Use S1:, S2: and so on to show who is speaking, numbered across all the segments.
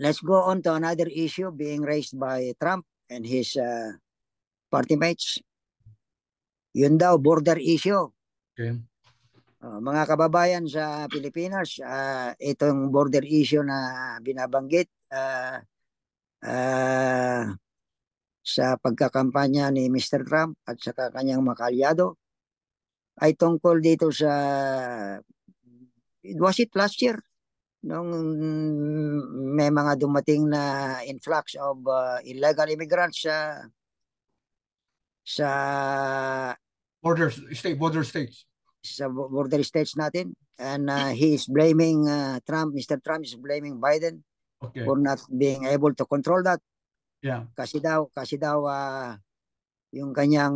S1: let's go on to another issue being raised by Trump and his party mates. Yun daw, border issue.
S2: Okay.
S1: Mga kababayan sa Pilipinas, itong border issue na binabanggit sa pagkakampanya ni Mr. Trump at sa kanyang makalyado ay tungkol dito sa, was it last year? Nung may mga dumating na influx of illegal immigrants sa
S2: border states.
S1: Sa border states natin, and he is blaming Mr. Trump is blaming Biden for not being able to control that.
S2: Yeah.
S1: Kasi daw yung kanyang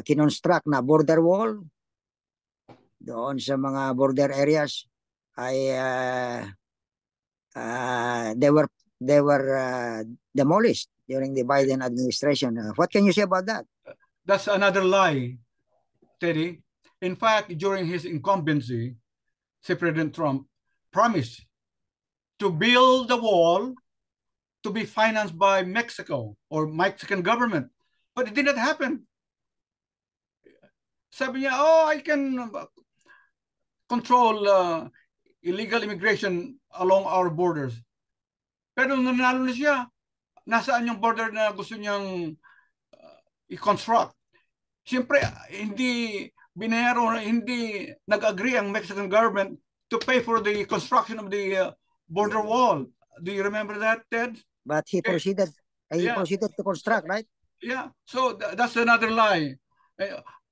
S1: kinonstruct na border wall doon sa mga border areas ay they were demolished during the Biden administration. What can you say about that?
S2: That's another lie, Teddy. In fact, during his incumbency, President Trump promised to build the wall to be financed by Mexico or Mexican government, but it did not happen. Sabi niya, I can control illegal immigration along our borders. Pero nanalo na siya. Nasaan yung border na gusto niyang i-construct? Siyempre, hindi nag-agree ang Mexican government to pay for the construction of the border wall. Do you remember that, Ted?
S1: But he proceeded to construct, right?
S2: Yeah. So that's another lie.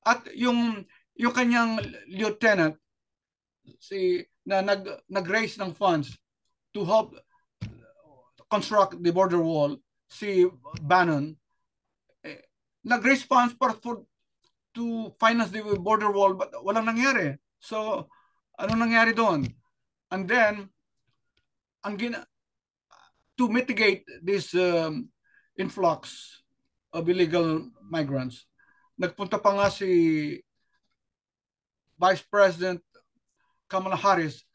S2: At yung kanyang lieutenant na nag-raise ng funds to help construct the border wall, si Bannon, nag-raise funds to finance the border wall, but walang nangyari. So ano nangyari doon? And then to mitigate this influx of illegal migrants, nagpunta pa nga si Vice President Kamala Harris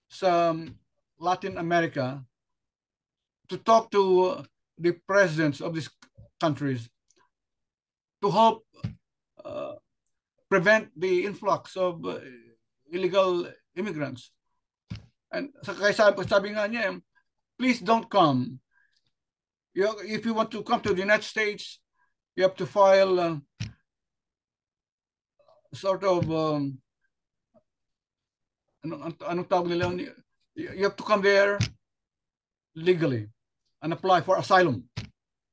S2: sa Latin America to talk to the presidents of these countries to help prevent the influx of illegal immigrants. And sabi nga niya, please don't come. If you want to come to the United States, you have to file sort of anong tawag nila? You have to come there legally and apply for asylum.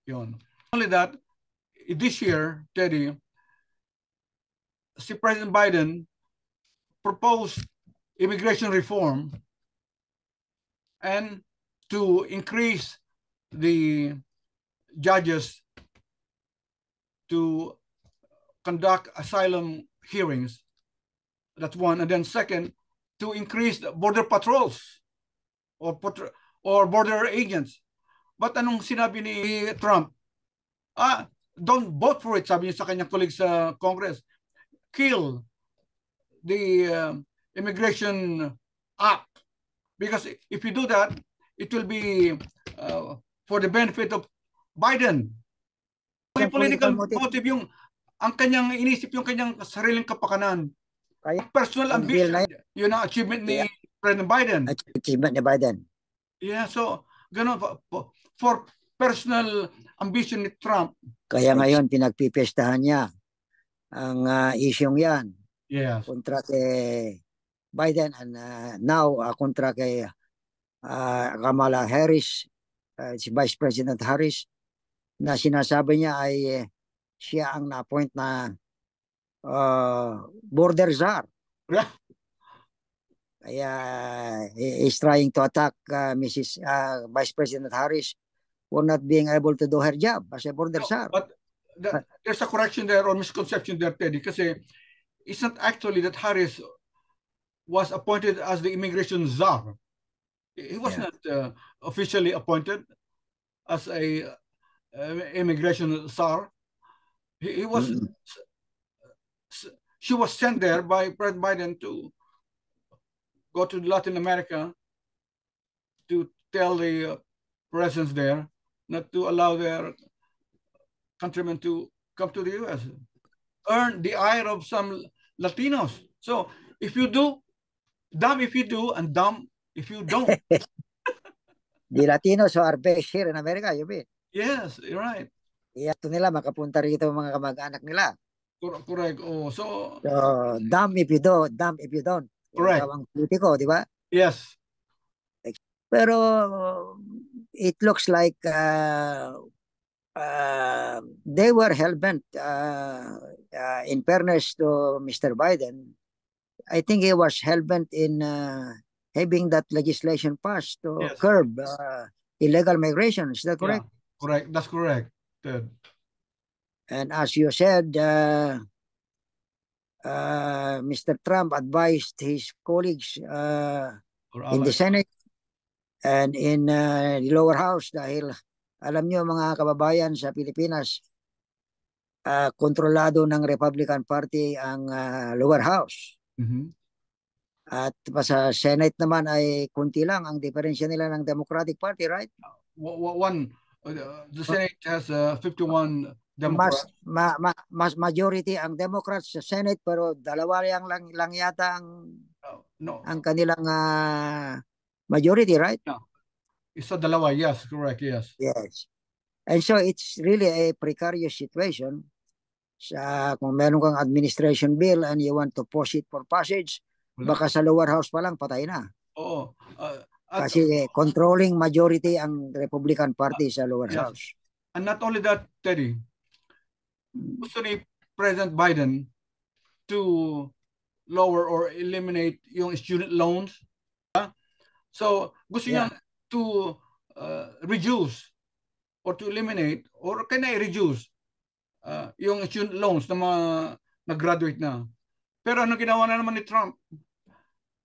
S2: Yun. Only that, this year, Teddy, si President Biden proposed immigration reform and to increase the judges to conduct asylum hearings. That's one. And then second, to increase the border patrols or border agents. But anong sinabi ni Trump? Don't vote for it, sabi niya sa kanyang colleagues sa Congress. Kill the Immigration Act. Because if you do that, it will be for the benefit of Biden. Political motive yung ang kanyang inisip yung kanyang sariling kapakanan. Kaya personal ambition. Yun ang achievement ni President Biden.
S1: Achievement ni Biden.
S2: Yeah, so ganun for personal ambition ni Trump.
S1: Kaya ngayon pinagpipestahan niya ang isyong yan.
S2: Yes.
S1: Kontra kay Biden and now kontra kay Kamala Harris, si Vice President Harris, na sinasabi niya ay siya ang na-appoint na border czar.
S2: Yeah.
S1: Kaya he is trying to attack Mrs. Vice President Harris for not being able to do her job as a border czar.
S2: But there's a correction there or misconception there, Teddy, kasi it's not actually that Harris was appointed as the immigration czar. He was not officially appointed as a immigration czar. He was. She was sent there by President Biden to go to Latin America to tell the presence there not to allow their countrymen to come to the U.S. Earn the ire of some Latinos. So if you do, dumb if you do, and dumb if you don't.
S1: The Latinos who are based here in America, you mean?
S2: Yes, you're right.
S1: Iyato nila makapunta rito mga kamag-anak nila.
S2: Correct. Oh, so
S1: dumb if you do, dumb if you don't.
S2: correct.
S1: Ikaw ang politiko, di ba?
S2: Yes.
S1: Pero it looks like they were hell-bent. In fairness to Mr. Biden, I think he was hell-bent in having that legislation passed to
S2: Yes.
S1: curb illegal migration. Is that correct?
S2: Yeah, correct. That's correct. Ted.
S1: And as you said, Mr. Trump advised his colleagues in the Senate and in the lower house dahil alam nyo mga kababayan sa Pilipinas, kontrolado ng Republican Party ang lower house. At sa Senate naman ay kunti lang ang diferensya nila ng Democratic Party, right?
S2: The Senate has 51 Democrats.
S1: Mas majority ang Democrats sa Senate pero dalawa lang yata ang kanilang majority, right?
S2: No. Isa dalawa, yes, correct, yes.
S1: Yes. And so it's really a precarious situation. Kung meron kang administration bill and you want to push it for passage, baka sa lower house pa lang patay na.
S2: Oo.
S1: Kasi controlling majority ang Republican Party sa lower house.
S2: And not only that, Teddy, gusto ni President Biden to lower or eliminate yung student loans. So gusto niya to reduce or to eliminate or can I reduce yung student loans na mga nag-graduate na. Pero ano ginawa na naman ni Trump?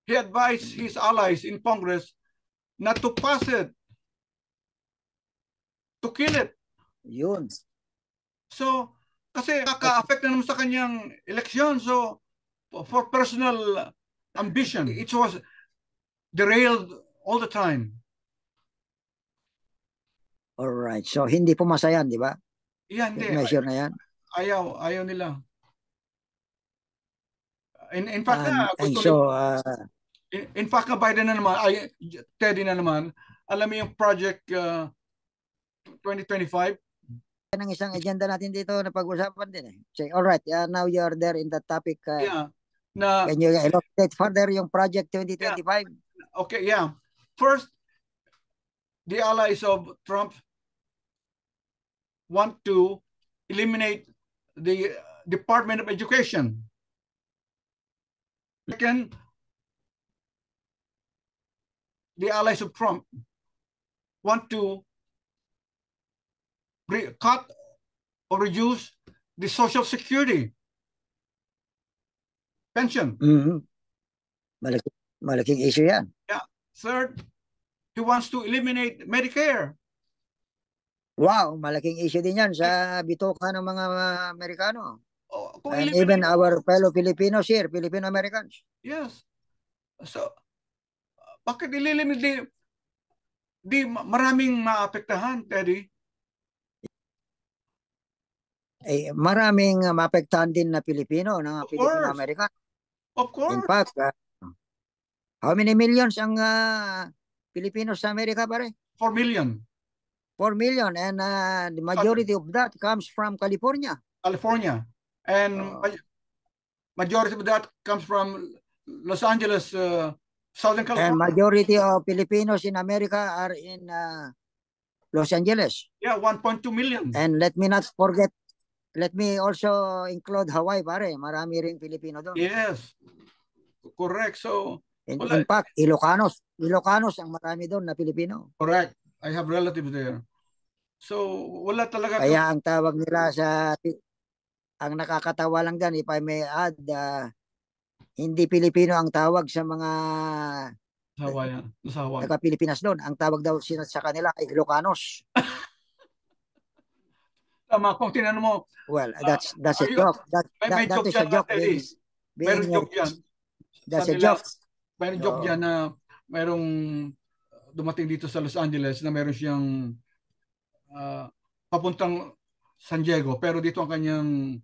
S2: He advised his allies in Congress not to pass it, to kill it.
S1: Yun.
S2: So, kasi kaka-affect na naman sa kanyang eleksyon. So, for personal ambition, it was derailed all the time.
S1: Alright. So, hindi pumasa yan, di ba?
S2: Yeah, hindi.
S1: Measure na yan.
S2: Ayaw nila. In fact, in fact, Biden na naman, Teddy na naman, alam mo yung Project 2025?
S1: Yan ang isang agenda natin dito na pag-usapan din eh. So, alright, now you're there in that topic.
S2: Can
S1: you elaborate further yung Project 2025?
S2: Okay, yeah. First, the allies of Trump want to eliminate the Department of Education. Second, the allies of Trump want to cut or reduce the Social Security pension.
S1: Malaking issue yan.
S2: Yeah. Third, he wants to eliminate Medicare.
S1: Wow, malaking issue din yan sa bitoka ng mga Amerikano. And even our fellow Filipinos here, Filipino-Americans.
S2: Yes. So, bakit ililimit di maraming maapektahan, Teddy?
S1: Maraming maapektahan din na Pilipino, ng Filipino-American.
S2: Of course.
S1: In fact, how many millions ang Filipinos sa Amerika, pare?
S2: 4 million.
S1: 4 million, and the majority of that comes from California.
S2: And majority of that comes from Los Angeles, Southern California.
S1: And majority of Filipinos in America are in Los Angeles.
S2: Yeah, 1.2 million.
S1: And let me also include Hawaii, pare. Marami ring Filipino doon.
S2: Yes, correct. So,
S1: in fact, Ilocanos ang marami doon na Filipino.
S2: Correct. I have relatives there. So, wala talaga.
S1: Kaya ang tawag nila ang nakakatawa lang dyan, if I may add, hindi Pilipino ang tawag sa mga taga-Pilipinas doon. Ang tawag daw sa kanila ay Ilocanos.
S2: Tama, kung tinanong mo.
S1: Well, that's a joke. That is a joke.
S2: Mayroong joke yan.
S1: That's a joke.
S2: Mayroong joke yan na mayroong dumating dito sa Los Angeles na meron siyang papuntang San Diego, pero dito ang kanyang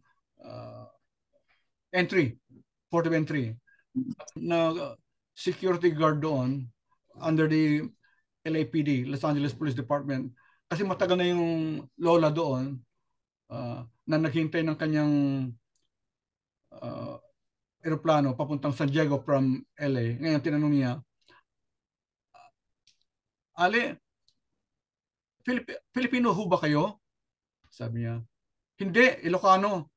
S2: entry, port of entry, na security guard doon under the LAPD, Los Angeles Police Department, kasi matagal na yung lola doon na naghintay ng kanyang aeroplano papuntang San Diego from LA. Ngayon tinanong niya, Ale, Filipino ho ba kayo? Sabi niya, hindi, Ilocano.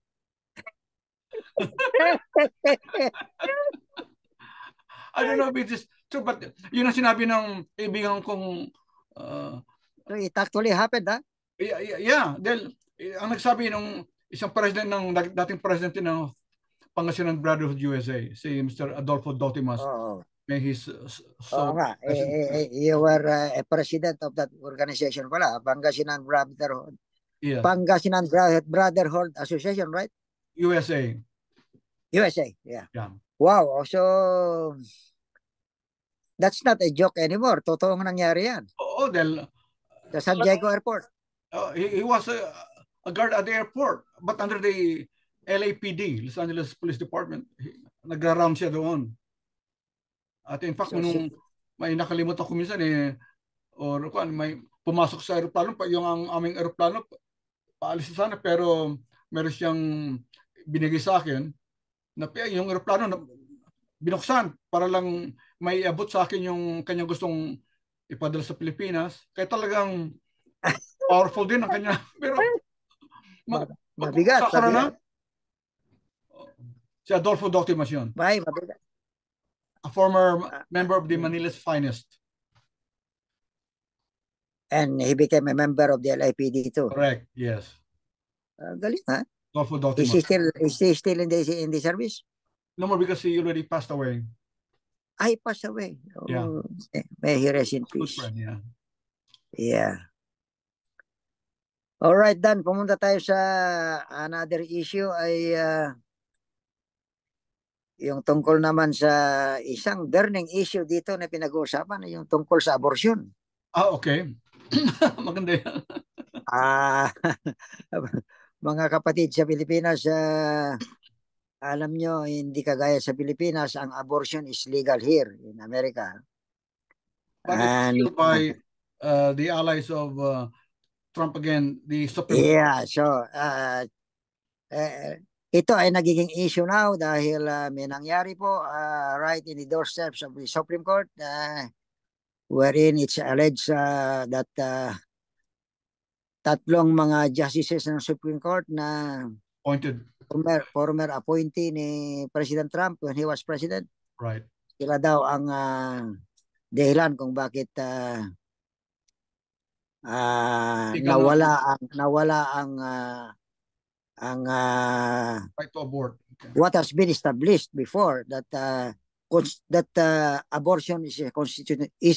S2: I don't know if it is true, but yun ang sinabi ng kaibigan kong
S1: So it actually happened, ha?
S2: yeah, dahil ang nagsabi ng isang president ng dating presidente ng Pangasinan Brotherhood USA, si Mr. Adolfo Dotimas.
S1: Oo.
S2: May his
S1: Oo nga. You were a president of that organization pala, Pangasinan Brotherhood.
S2: Yes.
S1: Pangasinan Brotherhood Association, right?
S2: USA.
S1: USA, yeah.
S2: Yeah.
S1: Wow, so that's not a joke anymore. Totoong nangyari yan.
S2: Oo, dahil
S1: Sa San Diego Airport.
S2: He was a guard at the airport, but under the LAPD, Los Angeles Police Department. Nagra-round siya doon. At in fact, nung may nakalimutan ko minsan or may pumasok sa aeroplano, yung ang aming aeroplano, paalis sana, pero meron siyang binigay sa akin na yung aeroplano na binuksan para lang may abot sa akin yung kanyang gustong ipadala sa Pilipinas. Kaya talagang powerful din ang kanya. Pero
S1: mabigat.
S2: Na, si Adolfo Dotimas yun.
S1: Mabigat.
S2: A former member of the Manila's Finest.
S1: And he became a member of the LAPD too.
S2: Correct, yes.
S1: Galing, ha?
S2: Adolfo Dotimas.
S1: Is he still in the service?
S2: No more, because he already passed away.
S1: He passed away. Oh,
S2: yeah.
S1: May he rest in peace.
S2: Friend, yeah.
S1: Yeah. All right, Dan. Pumunta tayo sa another issue ay yung tungkol naman sa isang burning issue dito na pinag-uusapan, yung tungkol sa abortion.
S2: Okay. Maganda yan.
S1: Mga kapatid sa Pilipinas, alam nyo, hindi kagaya sa Pilipinas, ang abortion is legal here in America.
S2: But it's by the allies of Trump again, the Supreme Court.
S1: Yeah, so ito ay nagiging issue now dahil may nangyari po right in the doorsteps of the Supreme Court wherein it's alleged that tatlong mga justices ng Supreme Court na
S2: appointed
S1: former appointee ni President Trump when he was president.
S2: Right.
S1: Sila daw ang dahilan kung bakit nawala ang
S2: right to abort.
S1: Okay. What has been established before that abortion is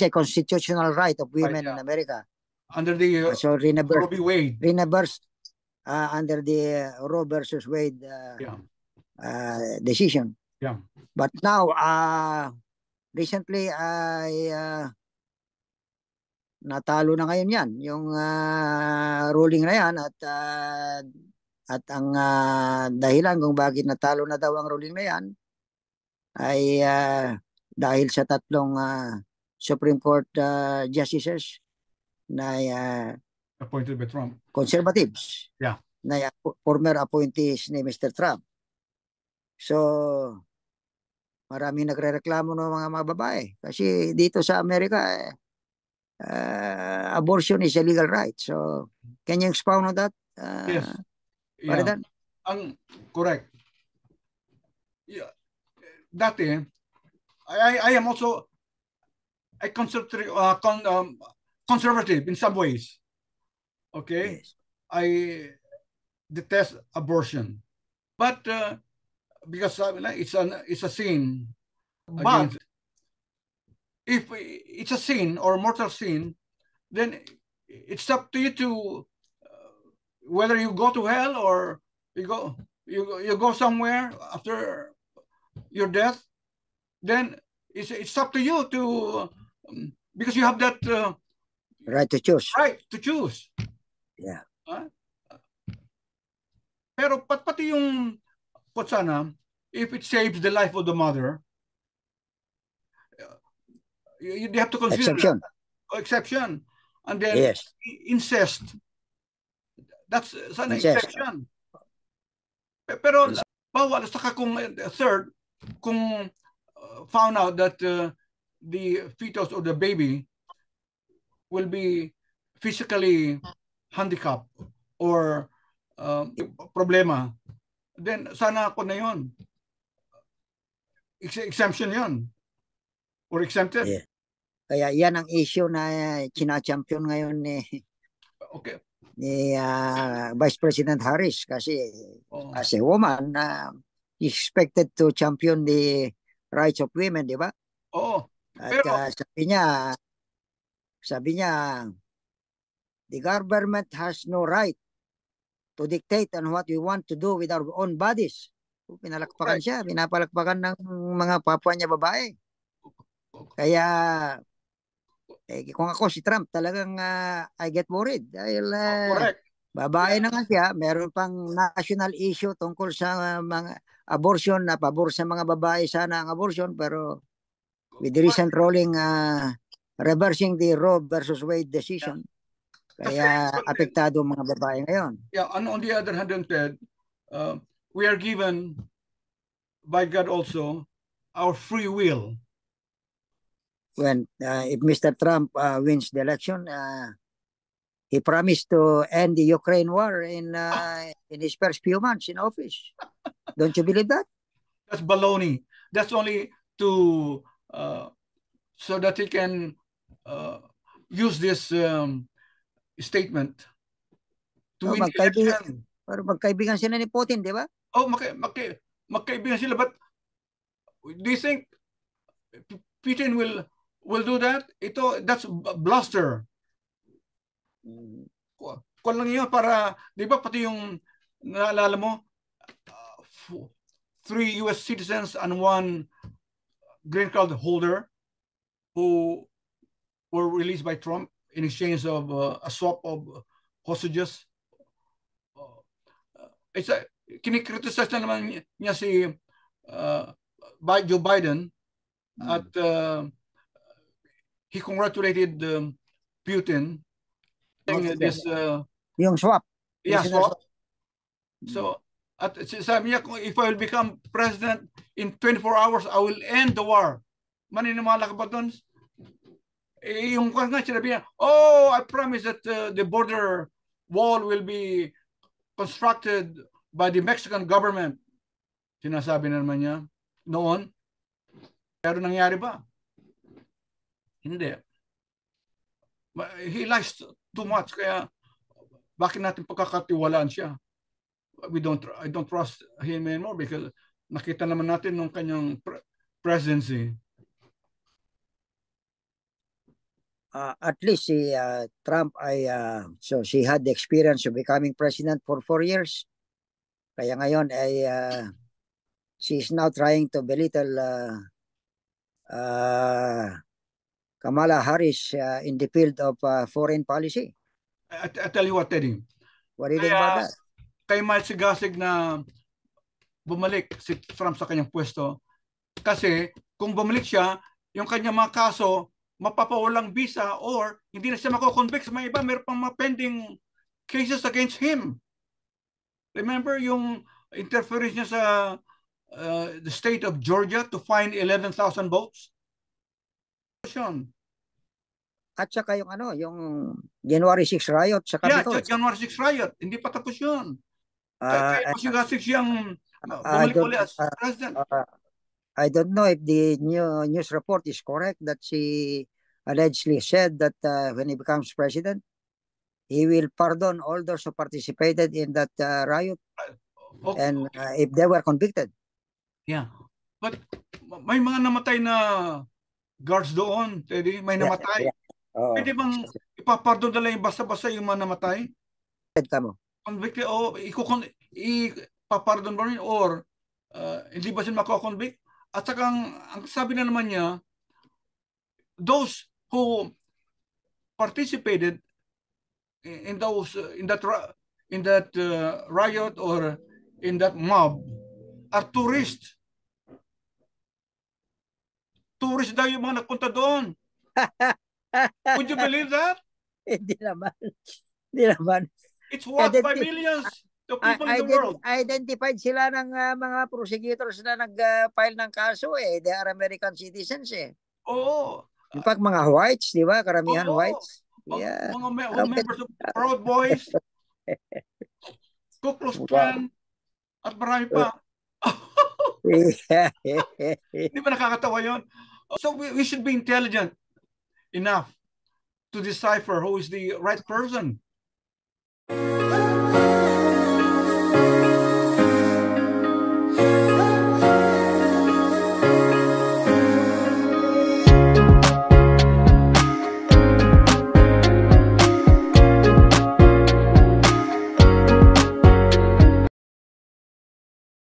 S1: a constitutional right of women in America.
S2: Under the Roe v. Wade.
S1: Under the Roe versus Wade decision.
S2: Yeah.
S1: But now, recently, natalo na ngayon yan, yung ruling na yan at ang dahilan kung bakit natalo na daw ang ruling na yan ay dahil sa tatlong Supreme Court justices na
S2: appointed by Trump.
S1: Conservatives.
S2: Yeah.
S1: Na former appointees ni Mr. Trump. So, maraming nagrereklamo ng mga babae. Kasi dito sa Amerika, abortion is a legal right. So, can you expound on that?
S2: Yes.
S1: Yeah.
S2: Correct. Yeah. Dati, I am also a conservative in some ways. Okay, yes. I detest abortion, but because it's a sin. But if it's a sin or mortal sin, then it's up to you to whether you go to hell or you go somewhere after your death. Then it's up to you to because you have that
S1: Right to choose.
S2: right to choose.
S1: Yeah.
S2: Pero pati yung sana, if it saves the life of the mother, you have to consider
S1: Exception.
S2: that. Exception. And then
S1: Yes.
S2: incest. That's sana
S1: Incest.
S2: exception. Pero bawal saka kung third, kung found out that the fetus or the baby will be physically handicapped or problema, then sana ako na yun. Exemption yun. Or exempted.
S1: Yeah. Kaya yan ang issue na china-champion ngayon ni
S2: Okay.
S1: ni Vice President Harris kasi as a woman expected to champion the rights of women, di ba?
S2: Oo.
S1: At
S2: Pero
S1: sabi niya the government has no right to dictate on what we want to do with our own bodies. Pinalakpakan siya, pinapalakpakan ng mga kapwa niya babae. Kaya kung ako si Trump, talagang I get worried dahil babae na nga siya, meron pang national issue tungkol sa mga abortion, na pabor sa mga babae sana ang abortion, pero with the recent ruling reversing the Roe versus Wade decision, kaya apektado mga babae ngayon.
S2: Yeah, and on the other hand, Ted, we are given by God also our free will.
S1: When if Mr. Trump wins the election, he promised to end the Ukraine war in his first few months in office. Don't you believe that?
S2: That's baloney. That's only to so that he can use this statement to win the election.
S1: Pero magkaibigan sila ni Putin, di ba?
S2: Oh, magkaibigan sila, but do you think Putin will do that? That's bluster. Kung lang yun para, di ba pati yung naalala mo, 3 US citizens and 1 green card holder who were released by Trump in exchange of a swap of hostages. Kinikriticize na naman niya si Joe Biden at he congratulated Putin this
S1: yung swap.
S2: Yeah, swap. So at sabi niya, if I will become president in 24 hours, I will end the war. Maninimala ka ba doon? Yung kung nga sinabi niya, oh, I promise that the border wall will be constructed by the Mexican government. Sinasabi na naman niya noon. Pero nangyari ba? Hindi. He lies too much, kaya bakit natin pagkakatiwalaan siya? I don't trust him anymore because nakita naman natin nung kanyang presidency.
S1: At least si Trump so she had the experience of becoming president for 4 years. Kaya ngayon ay she is now trying to belittle Kamala Harris in the field of foreign policy.
S2: I tell you what, Teddy.
S1: What do you think about that?
S2: Kay masigasig na bumalik si Trump sa kanyang pwesto kasi kung bumalik siya, yung kanyang mga kaso mapapawalang visa or hindi na siya mako-convict sa mga iba, meron pang mga pending cases against him. Remember yung interference niya sa the state of Georgia to find 11,000 votes?
S1: At saka yung yung January 6 riot sa Capitol.
S2: Yeah, January 6 riot. Hindi pa tapos yun. Kaya masigasig siyang bumalik ulit as president.
S1: I don't know if the news report is correct that she allegedly said that when he becomes president, he will pardon all those who participated in that riot and if they were convicted.
S2: Yeah. But may mga namatay na guards doon, Teddy. May namatay. Pwede bang ipapardon na lang yung basta-basta yung mga namatay? Convicted o ipapardon ba rin or hindi ba sila mako-convict? At saka ang sabi na naman niya, those who participated in that riot or in that mob are tourists. Tourists daw yung mga nagpunta doon. Would you believe that?
S1: Hindi naman. Hindi naman.
S2: It's watched by millions of people in the world.
S1: Identified sila ng mga prosecutors na nag-file ng kaso eh. They are American citizens eh.
S2: Oo.
S1: In fact, mga whites, di ba? Karamihan
S2: Oo.
S1: whites. Yeah.
S2: Mga members of Proud Boys, Ku Klux Klan, at marami pa. Di ba nakakatawa yun? So we should be intelligent enough to decipher who is the right person.